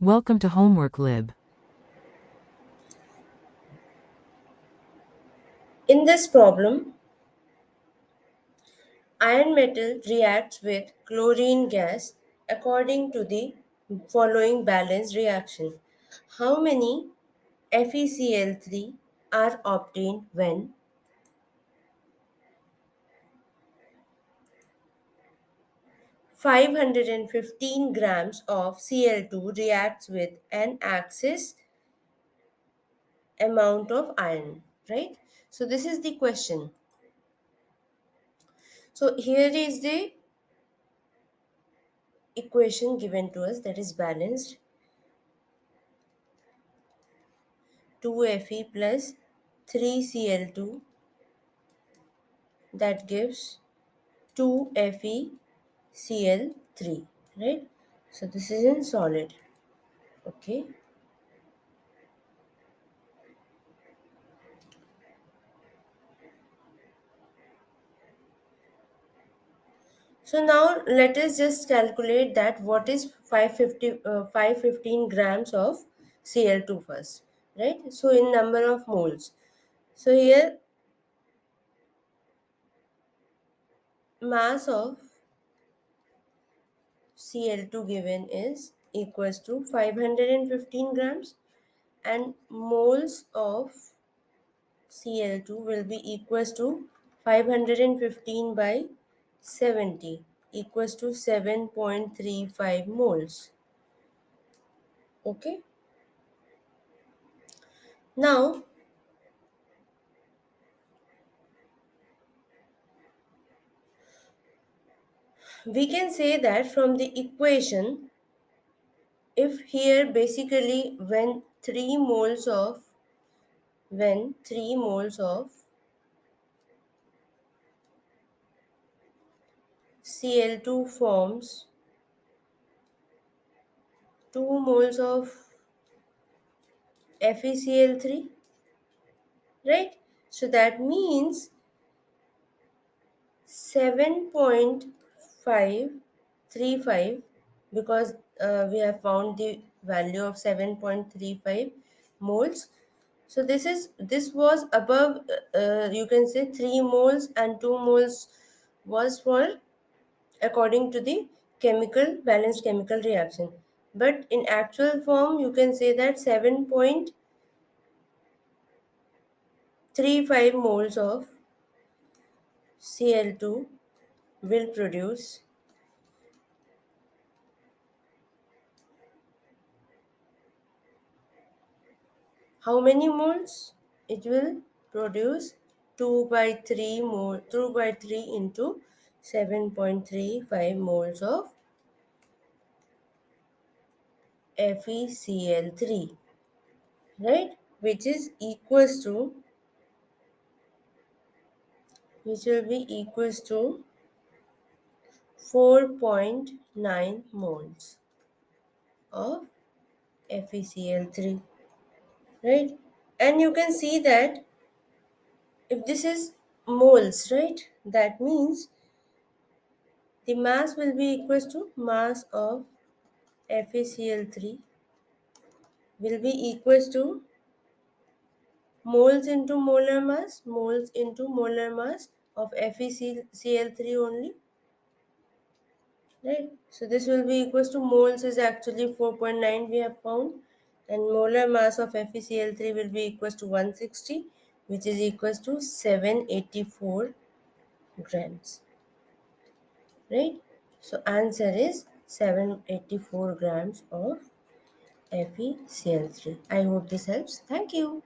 Welcome to Homework Lib. In this problem, iron metal reacts with chlorine gas according to the following balanced reaction. How many FeCl3 are obtained when 515 grams of Cl2 reacts with an excess amount of iron, right? So this is the question. So here is the equation given to us, that is balanced. 2Fe plus 3Cl2, that gives 2FeCl3, right? So this is in solid. Okay. So now let us just calculate that what is 515 grams of Cl2 first, right? So in number of moles. So here mass of Cl2 given is equals to 515 grams, and moles of Cl2 will be equals to 515 by 70 equals to 7.35 moles. Okay. Now we can say that from the equation, if here basically when 3 moles of Cl2 forms 2 moles of FeCl3, right? So that means 7.535, because we have found the value of 7.35 moles. So this was above, you can say 3 moles, and 2 moles was for according to the chemical balanced chemical reaction. But in actual form you can say that 7.35 moles of Cl2 will produce how many moles? It will produce 2 by 3 mole, 2 by 3 into 7.35 moles of FeCl3, right? Which will be equals to 4.9 moles of FeCl3, right? And you can see that if this is moles, right, that means the mass will be equals to mass of FeCl3 will be equals to moles into molar mass of FeCl3 only, right? So this will be equals to moles is actually 4.9 we have found, and molar mass of FeCl3 will be equals to 160, which is equals to 784 grams, right? So answer is 784 grams of FeCl3. I hope this helps. Thank you.